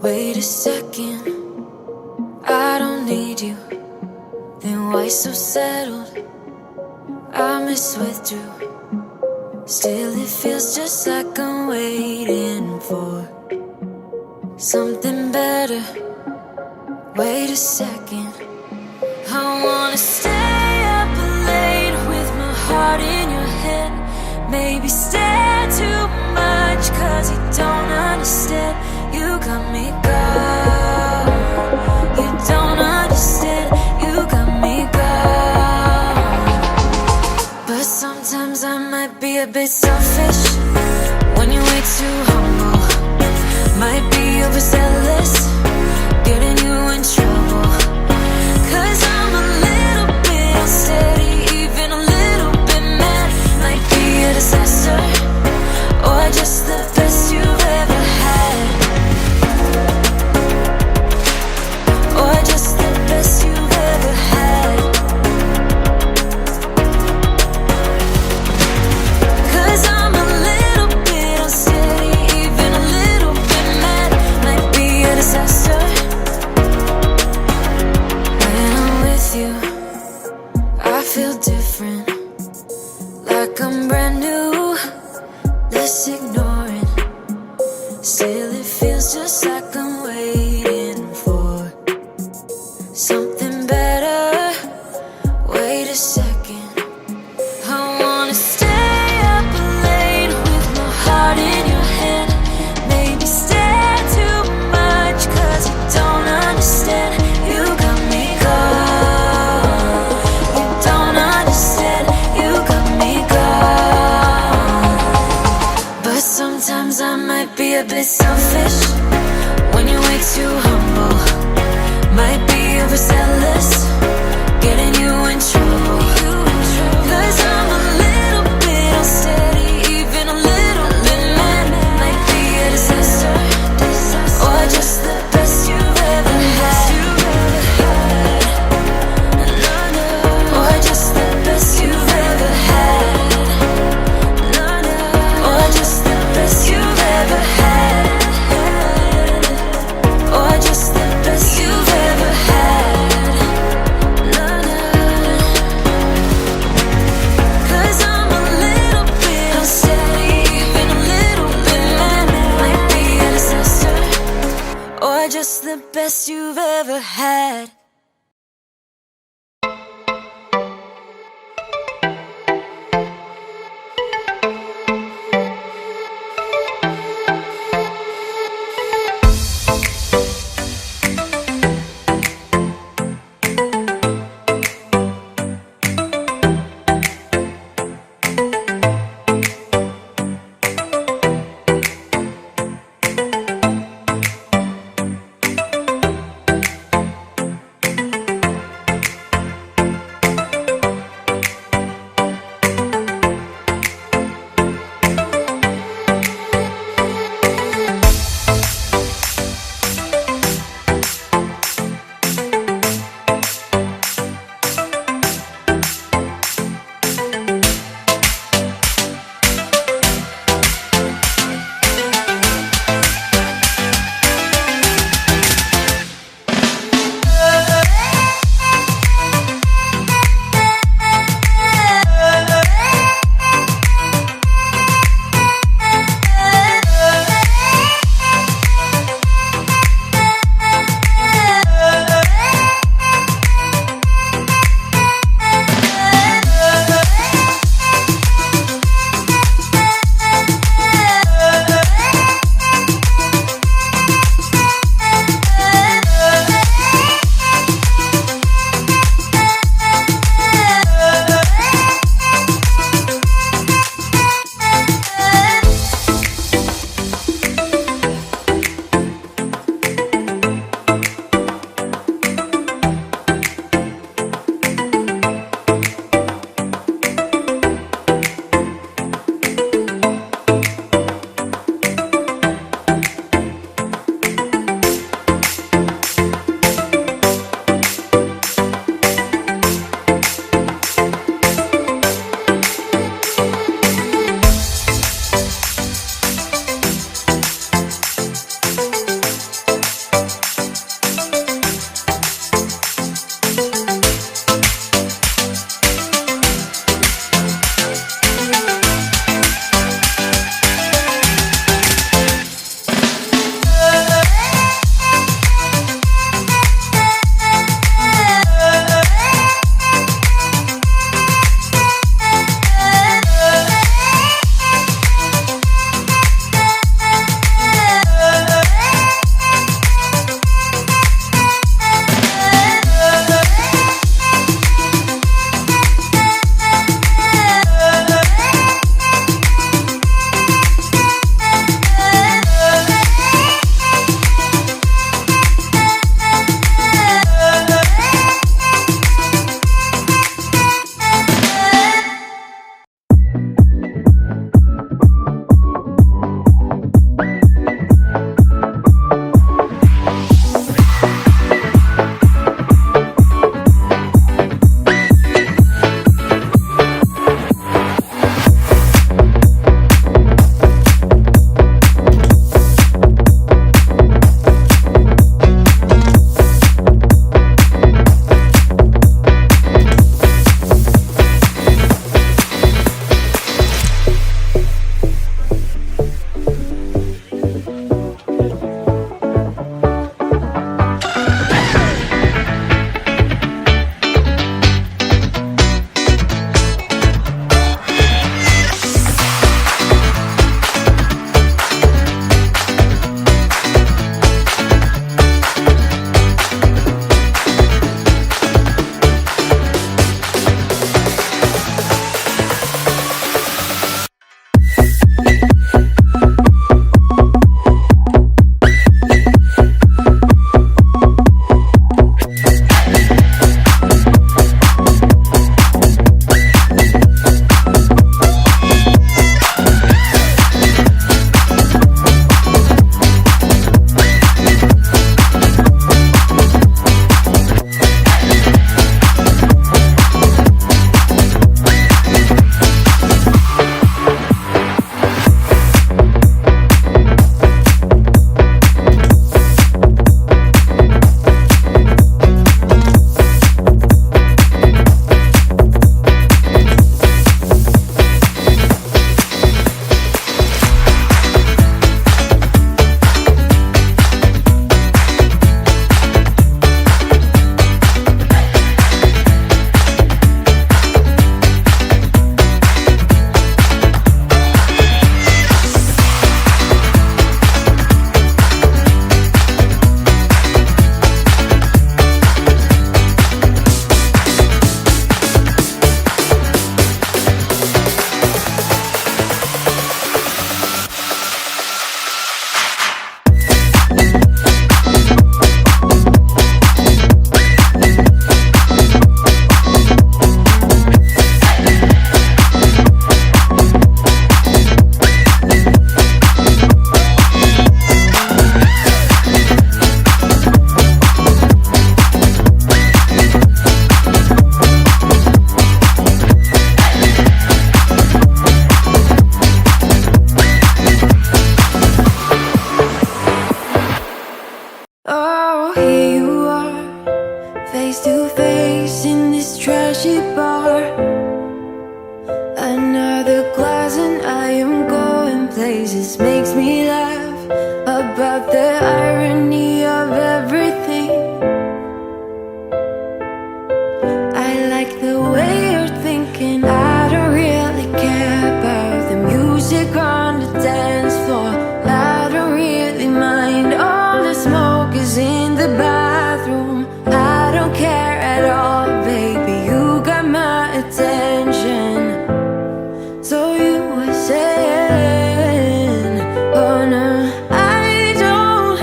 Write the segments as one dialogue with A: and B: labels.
A: Wait a second, I don't need you. Then why so settled? I miswithdrew. Still it feels just like I'm waiting for something better. Wait a second, I wanna stay up late with my heart in your head. Maybe stare too much cause you don't understand. You got me gone. You don't understand. You got me gone. But sometimes I might be a bit selfish when you're way too humble. Might be overzealous, getting you in trouble. Cause I'm a little bit unsteady, even a little bit mad. Might be a disaster, or just the best you've ever had. Or just the best you've ever had. Cause I'm a little bit unsteady, even a little bit mad. Might be a disaster. When I'm with you, I feel different, like I'm brand new. Let's ignore it. Still it feels just like I'm waiting for something better. Wait a second, I wanna stay up late with my heart in your hand. Maybe stare too much cause you don't understand. You got me gone. You don't understand. You got me gone. But sometimes I might be a bit selfish when you're way too humble. Might be overzealous, getting you in trouble. Cause I'm a little bit unsteady, even a little bit mad. Might be a disaster, or just the best you've ever had. Or just the best you've ever had. Or just the best you've ever had. Or just the best you've ever had. phrases makes me laugh about the irony of everything. I like the way you're thinking. I don't really care about the music on the dance floor. I don't really mind all the smoke is in the bathroom. I don't care at all, baby, you got my attention. So you were saying, oh no, I don't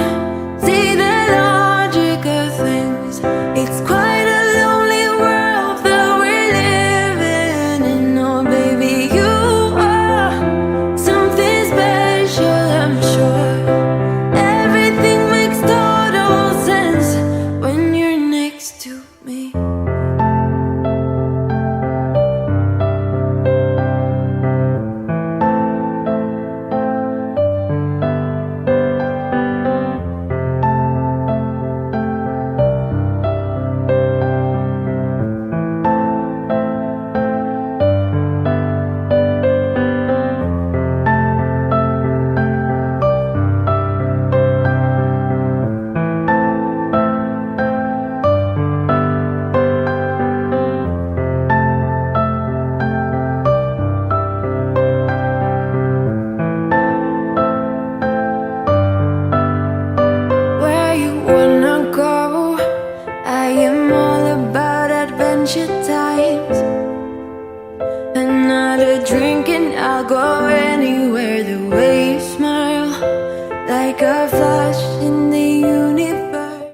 A: see the logic of things. It's quite a lonely world that we're living in. Oh baby, you are something special, I'm sure. Everything makes total sense when you're next to me. Where you wanna go? I am all about adventure times. Another drink and I'll go in.